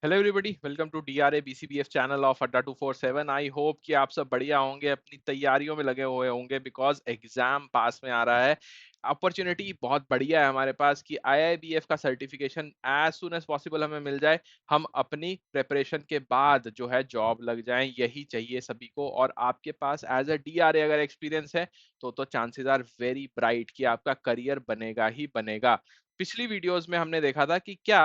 Hello everybody, welcome to DRA BCBF channel of Adda 247। I hope कि आप सब बढ़िया होंगे, अपनी तैयारियों में लगे हुए होंगे बिकॉज एग्जाम पास में आ रहा है। अपॉर्चुनिटी बहुत बढ़िया है हमारे पास कि आईआईबीएफ का certification as soon as possible हमें मिल जाए। हम अपनी प्रिपरेशन के बाद जो है जॉब लग जाएं, यही चाहिए सभी को। और आपके पास एज अ डीआरए अगर एक्सपीरियंस है तो चांसेस आर वेरी ब्राइट कि आपका करियर बनेगा ही बनेगा। पिछली वीडियोस में हमने देखा था कि क्या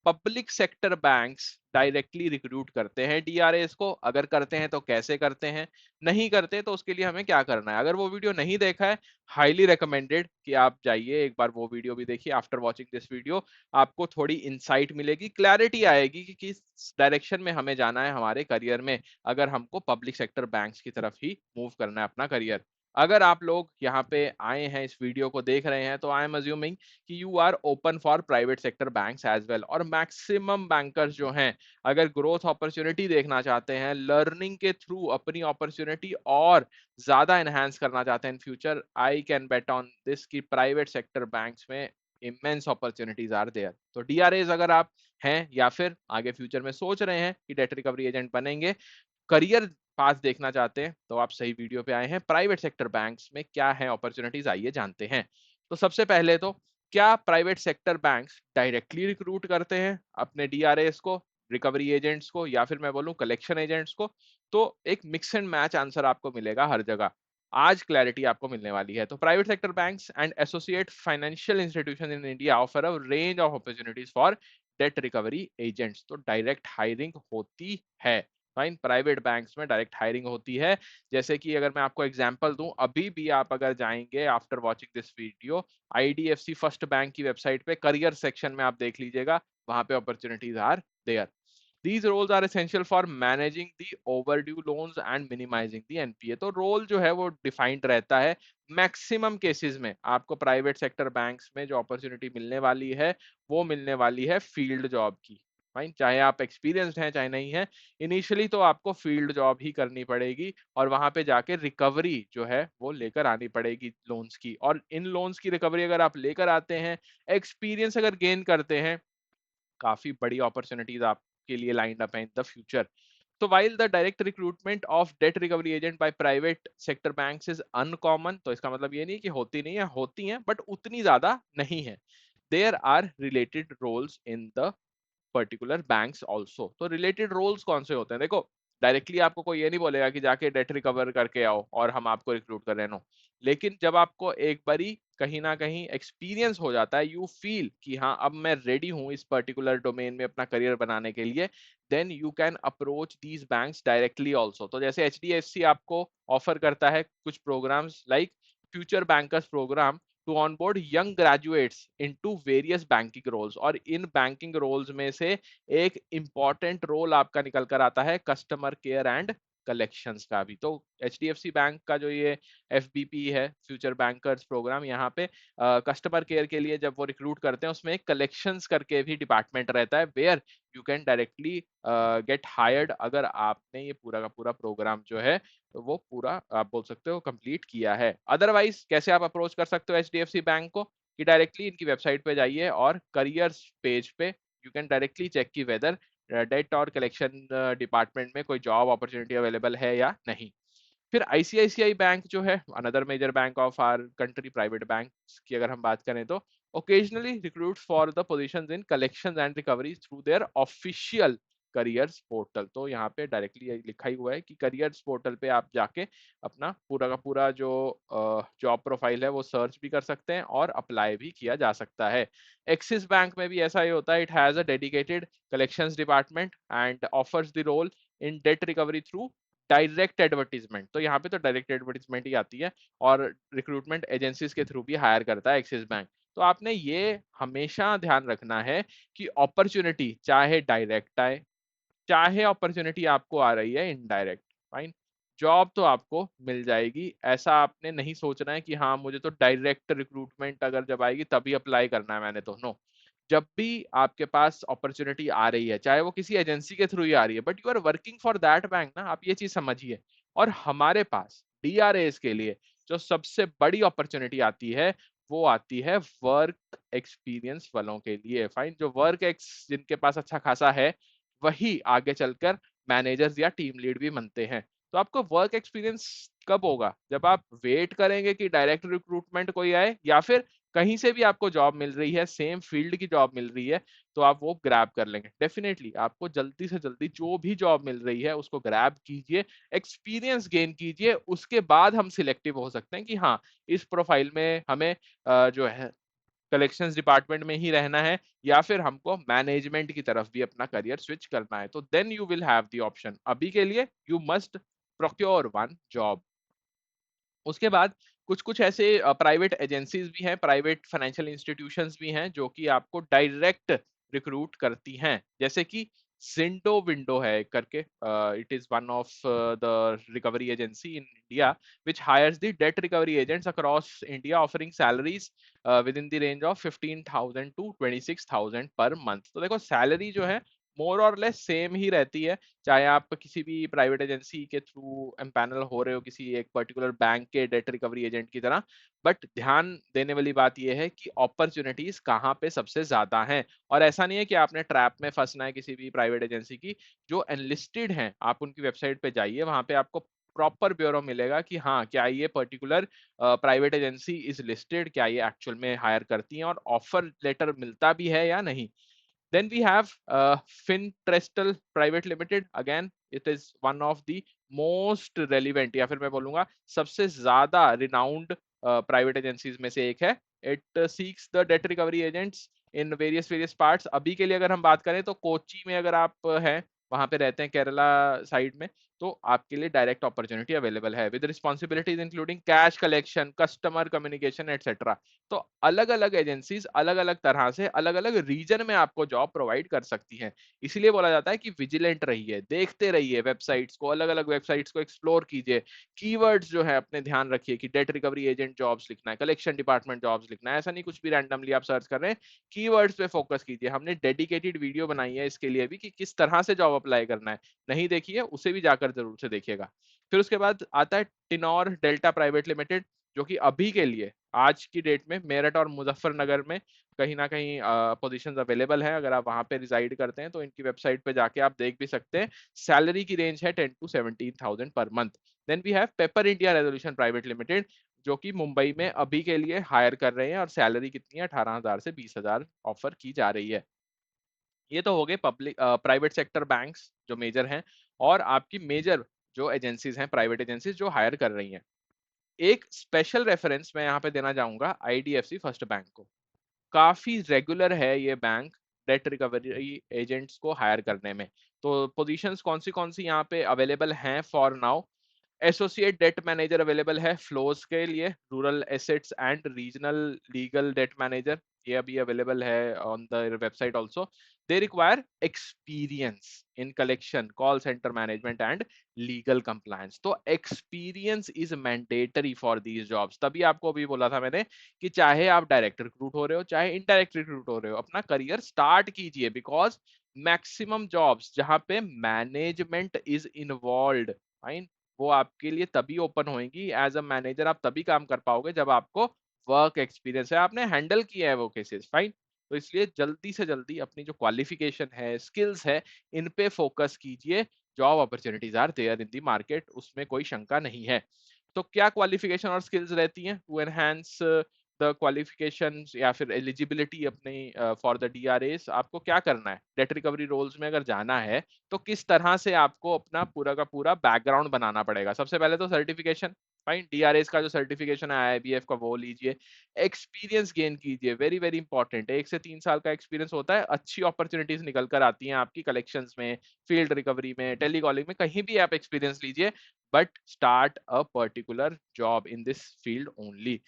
public sector banks directly recruit करते हैं डीआरएस को, अगर करते हैं तो कैसे करते हैं, नहीं करते तो उसके लिए हमें क्या करना है। अगर वो वीडियो नहीं देखा है, हाईली रिकमेंडेड कि आप जाइए एक बार वो वीडियो भी देखिए। आफ्टर वाचिंग दिस वीडियो आपको थोड़ी इंसाइट मिलेगी, क्लैरिटी आएगी कि किस डायरेक्शन में हमें जाना है हमारे करियर में, अगर हमको पब्लिक सेक्टर बैंक्स की तरफ ही मूव करना है अपना करियर। अगर आप लोग यहाँ पे आए हैं, इस वीडियो को देख रहे हैं, तो आई एम अज्यूमिंग कि you are open for private sector banks as well. और मैक्सिमम बैंकर्स जो हैं, अगर ग्रोथ अपॉर्चुनिटी देखना चाहते हैं, लर्निंग के थ्रू अपनी अपॉर्चुनिटी और ज्यादा एनहांस करना चाहते हैं in future, I can bet on this कि प्राइवेट सेक्टर बैंक्स में इमेंस अपॉर्चुनिटीज आर देयर। तो डीआरएस अगर आप हैं या फिर आगे फ्यूचर में सोच रहे हैं कि डेट रिकवरी एजेंट बनेंगे, करियर पाथ देखना चाहते हैं, तो आप सही वीडियो पे आए हैं। प्राइवेट सेक्टर बैंक्स में क्या है अपॉर्चुनिटीज, आइए जानते हैं। तो सबसे पहले तो क्या private sector banks directly recruit करते हैं अपने डीआरएस को, रिकवरी एजेंट्स को, या फिर मैं बोलूं कलेक्शन एजेंट्स को? तो एक मिक्स एंड मैच आंसर आपको मिलेगा हर जगह। आज क्लैरिटी आपको मिलने वाली है। तो private sector banks and associate financial institution in India offer a range of opportunities for date recovery agents. तो डायरेक्ट हायरिंग होती है। फाइन, प्राइवेट बैंक्स में डायरेक्ट हायरिंग होती है। जैसे कि अगर मैं आपको एग्जांपल दूं, अभी भी आप अगर जाएंगे after watching this video, IDFC first bank की वेबसाइट पे करियर सेक्शन में आप देख लीजिएगा, वहां पे opportunities are there. These roles are essential for managing the overdue loans and minimizing the NPA. तो रोल जो है वो डिफाइंड रहता है। मैक्सिमम केसेस में आपको प्राइवेट सेक्टर बैंक्स में जो अपॉर्चुनिटी मिलने वाली है, वो मिलने वाली है फील्ड जॉब की। फाइन, चाहे आप एक्सपीरियंस्ड हैं चाहे नहीं है, इनिशियली तो आपको फील्ड जॉब ही करनी पड़ेगी और वहां पे जाके रिकवरी जो है वो लेकर आनी पड़ेगी लोन्स की। और इन लोन्स की रिकवरी अगर आप लेकर आते हैं, एक्सपीरियंस अगर गेन करते हैं, काफी बड़ी अपॉर्चुनिटीज आपके लिए लाइंड अप है इन द फ्यूचर। तो while the direct recruitment of debt recovery agent by private sector banks is uncommon, तो इसका मतलब ये नहीं कि होती नहीं है, होती हैं बट उतनी ज्यादा नहीं है। There are related roles in the particular banks also. तो रिलेटेड रोल्स कौन से होते हैं? देखो, डायरेक्टली आपको कोई ये नहीं बोलेगा कि जाके डेट रिकवर करके आओ और हम आपको रिक्रूट कर रहे हैं, नो। लेकिन जब आपको एक बारी कहीं ना कहीं एक्सपीरियंस हो जाता है, यू फील कि हाँ अब मैं रेडी हूँ इस पर्टिकुलर डोमेन में अपना करियर बनाने के लिए, then you can approach these banks directly also. तो जैसे एचडीएफसी आपको ऑफर करता है कुछ programmes like future bankers programme to onboard young graduates into various banking roles. और इन बैंकिंग रोल्स में से एक इंपॉर्टेंट रोल आपका निकल कर आता है कस्टमर केयर एंड कलेक्शंस का भी। तो एचडीएफसी बैंक का जो ये एफबीपी है, फ्यूचर बैंकर्स प्रोग्राम, यहाँ पे कस्टमर केयर के लिए जब वो रिक्रूट करते हैं, उसमें एक कलेक्शंस करके भी डिपार्टमेंट रहता है, where you can directly get hired अगर आपने ये पूरा का पूरा प्रोग्राम जो है तो वो पूरा आप बोल सकते हो कंप्लीट किया है। अदरवाइज कैसे आप अप्रोच कर सकते हो एचडीएफसी बैंक को? कि डायरेक्टली इनकी वेबसाइट पे जाइए और करियर्स पेज पे यू कैन डायरेक्टली चेक की वेदर डेट और कलेक्शन डिपार्टमेंट में कोई जॉब अपॉर्चुनिटी अवेलेबल है या नहीं। फिर आईसीआईसीआई बैंक जो है, another major bank of our country, private bank की अगर हम बात करें तो occasionally recruits for the positions in collections and recovery through their official careers portal. तो यहाँ पे डायरेक्टली लिखा ही हुआ है कि करियर्स पोर्टल पे आप जाके अपना पूरा का पूरा जो जॉब प्रोफाइल है वो सर्च भी कर सकते हैं और अप्लाई भी किया जा सकता है। एक्सिस बैंक में भी ऐसा ही होता है। It has a dedicated collections department and offers the role in debt recovery through direct advertisement. तो यहाँ पे तो डायरेक्ट एडवर्टीजमेंट ही आती है और रिक्रूटमेंट एजेंसीज के थ्रू भी हायर करता है एक्सिस बैंक। तो आपने ये हमेशा ध्यान रखना है कि अपॉर्चुनिटी चाहे डायरेक्ट आए, चाहे अपॉर्चुनिटी आपको आ रही है इनडायरेक्ट, फाइन, जॉब तो आपको मिल जाएगी। ऐसा आपने नहीं सोचना है कि हाँ मुझे तो डायरेक्ट रिक्रूटमेंट अगर जब आएगी तभी अप्लाई करना है मैंने, तो नो। जब भी आपके पास अपॉर्चुनिटी आ रही है, चाहे वो किसी एजेंसी के थ्रू ही आ रही है, but you are working for that bank ना, आप ये चीज समझिए। और हमारे पास डीआरएस के लिए जो सबसे बड़ी अपॉर्चुनिटी आती है, वो आती है वर्क एक्सपीरियंस वालों के लिए। फाइन, जो वर्क एक्स जिनके पास अच्छा खासा है, वही आगे चलकर मैनेजर्स या टीम लीड भी बनते हैं। तो आपको वर्क एक्सपीरियंस कब होगा? जब आप वेट करेंगे कि डायरेक्ट रिक्रूटमेंट कोई आए, या फिर कहीं से भी आपको जॉब मिल रही है, सेम फील्ड की जॉब मिल रही है, तो आप वो ग्रैब कर लेंगे। डेफिनेटली आपको जल्दी से जल्दी जो भी जॉब मिल रही है उसको ग्रैब कीजिए, एक्सपीरियंस गेन कीजिए, उसके बाद हम सिलेक्टिव हो सकते हैं कि हाँ, इस प्रोफाइल में हमें जो है कलेक्शंस डिपार्टमेंट में ही रहना है, या फिर हमको मैनेजमेंट की तरफ भी अपना करियर स्विच करना है। तो then you will have the option. अभी के लिए you must procure one job. उसके बाद कुछ कुछ ऐसे प्राइवेट एजेंसीज भी हैं, प्राइवेट फाइनेंशियल इंस्टीट्यूशंस भी हैं जो कि आपको डायरेक्ट रिक्रूट करती हैं, जैसे कि जिंडो विंडो है एक करके। It is one of the recovery agency in India which hires the debt recovery agents across India, offering salaries within the range of 15,000 to 26,000 per month। तो देखो सैलरी जो है मोर और लेस सेम ही रहती है, चाहे आप किसी भी प्राइवेट एजेंसी के थ्रू एम्पैनल हो रहे हो किसी एक पर्टिकुलर बैंक के डेट रिकवरी एजेंट की तरह। बट ध्यान देने वाली बात यह है कि अपॉर्चुनिटीज कहाँ पे सबसे ज्यादा हैं। और ऐसा नहीं है कि आपने ट्रैप में फंसना है किसी भी प्राइवेट एजेंसी की। जो एनलिस्टेड हैं आप उनकी वेबसाइट पे जाइए, वहां पे आपको प्रॉपर ब्यूरो मिलेगा कि हाँ, क्या ये particular private agency is listed, क्या ये एक्चुअल में हायर करती हैं और ऑफर लेटर मिलता भी है या नहीं। Then we have Fintrustal Private Limited. Again, it is one of the most relevant, या फिर मैं बोलूंगा सबसे ज्यादा renowned प्राइवेट एजेंसीज में से एक है। It seeks the debt recovery agents in various parts. अभी के लिए अगर हम बात करें तो कोची में अगर आप हैं, वहां पे रहते हैं केरला साइड में, तो आपके लिए डायरेक्ट अपॉर्चुनिटी अवेलेबल है with responsibilities including cash collection, customer communication etcetera. तो अलग अलग एजेंसीज अलग अलग तरह से अलग अलग रीजन में आपको जॉब प्रोवाइड कर सकती हैं। इसीलिए बोला जाता है कि विजिलेंट रहिए, देखते रहिए वेबसाइट्स को, अलग अलग वेबसाइट्स को एक्सप्लोर कीजिए। कीवर्ड्स जो है अपने ध्यान रखिए कि डेट रिकवरी एजेंट जॉब्स लिखना है, कलेक्शन डिपार्टमेंट जॉब्स लिखना है, ऐसा नहीं कुछ भी रैंडमली आप सर्च कर रहे हैं। कीवर्ड्स पे फोकस कीजिए। हमने डेडिकेटेड वीडियो बनाई है इसके लिए भी कि किस तरह से जॉब अप्लाई करना है, नहीं देखिए उसे भी जाकर जरूर से देखिएगा। फिर उसके बाद आता है टिनोर डेल्टा प्राइवेट लिमिटेड, जो कि अभी के लिए आज की डेट में मेरठ और मुजफ्फरनगर में कहीं ना कहीं पोजीशंस अवेलेबल हैं। अगर आप वहां पे रिजाइड करते हैं तो इनकी वेबसाइट पे जाके आप देख भी सकते हैं। सैलरी की रेंज है 10 to 17,000 per month. Then we have Pepper India resolution private limited, जो कि मुंबई में अभी के लिए हायर कर रहे हैं और सैलरी कितनी है 18,000 से 20,000 ऑफर की जा रही है। ये तो हो गए पब्लिक प्राइवेट सेक्टर बैंक्स जो मेजर हैं, और आपकी मेजर जो एजेंसीज हैं, प्राइवेट एजेंसीज जो हायर कर रही हैं। एक स्पेशल रेफरेंस मैं यहाँ पे देना चाहूंगा आईडीएफसी फर्स्ट बैंक को। काफी रेगुलर है ये बैंक डेट रिकवरी एजेंट्स को हायर करने में। तो पोजीशंस कौन सी यहाँ पे अवेलेबल हैं for now? Associate debt manager available है फ्लोज के लिए, rural assets and regional legal debt manager, ये अभी अवेलेबल है on the website also. They require experience in collection, call centre management and legal compliance. तो experience is mandatory for these jobs. तभी आपको अभी बोला था मैंने कि चाहे आप डायरेक्ट रिक्रूट हो रहे हो चाहे इनडायरेक्ट रिक्रूट हो रहे हो, अपना करियर स्टार्ट कीजिए। बिकॉज मैक्सिमम जॉब्स जहां पे मैनेजमेंट इज इन्वॉल्व, वो आपके लिए तभी ओपन होंगी। एज अ मैनेजर आप तभी काम कर पाओगे जब आपको वर्क एक्सपीरियंस है, आपने हैंडल किया है वो केसेस। फाइन। तो इसलिए जल्दी से जल्दी अपनी जो क्वालिफिकेशन है, स्किल्स है, इन पे फोकस कीजिए। Job opportunities are there in the market, उसमें कोई शंका नहीं है। तो क्या क्वालिफिकेशन और स्किल्स रहती हैं टू एनहांस द क्वालिफिकेशंस या फिर एलिजिबिलिटी अपनी फॉर द डीआरएस? आपको क्या करना है डेट रिकवरी रोल्स में अगर जाना है, तो किस तरह से आपको अपना पूरा का पूरा बैकग्राउंड बनाना पड़ेगा? सबसे पहले तो सर्टिफिकेशन। फाइन, डीआरएस का जो सर्टिफिकेशन है आईबीएफ का वो लीजिए। एक्सपीरियंस गेन कीजिए, वेरी वेरी इंपॉर्टेंट। 1 से 3 साल का एक्सपीरियंस होता है, अच्छी अपॉर्चुनिटीज निकल कर आती हैं आपकी कलेक्शंस में, फील्ड रिकवरी में, टेलीकॉलिंग में, कहीं भी आप एक्सपीरियंस लीजिए। But start a particular job in this field only.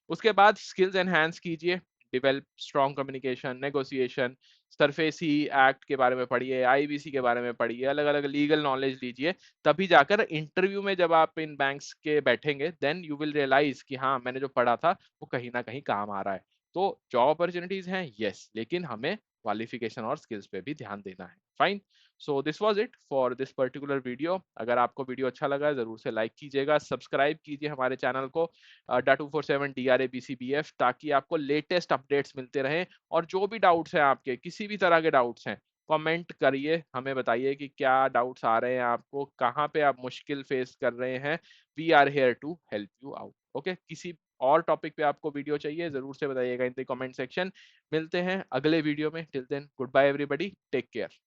उसके बाद स्किल्स एनहांस कीजिए, develop strong communication, negotiation, SARFAESI act के बारे में पढ़िए, आईबीसी के बारे में पढ़िए, अलग अलग लीगल नॉलेज लीजिए। तभी जाकर इंटरव्यू में जब आप इन बैंक्स के बैठेंगे, देन यू विल रियलाइज कि हाँ, मैंने जो पढ़ा था वो कहीं ना कहीं काम आ रहा है। तो जॉब अपॉर्चुनिटीज हैं यस, लेकिन हमें क्वालिफिकेशन और स्किल्स पे भी ध्यान देना है। Fine. So this was it for this particular video. अगर आपको वीडियो अच्छा लगा जरूर से लाइक कीजिएगा, सब्सक्राइब कीजिए हमारे चैनल को DA247 DRABCBF, ताकि आपको लेटेस्ट अपडेट्स मिलते रहें। और जो भी डाउट्स हैं आपके, किसी भी तरह के डाउट्स हैं, कमेंट करिए, हमें बताइए कि क्या डाउट्स आ रहे हैं आपको, कहाँ पे आप मुश्किल फेस कर रहे हैं। We are here to help you out. Okay, किसी और टॉपिक पे आपको वीडियो चाहिए जरूर से बताइएगा इन द कमेंट सेक्शन। मिलते हैं अगले वीडियो में। Till then goodbye everybody, take care.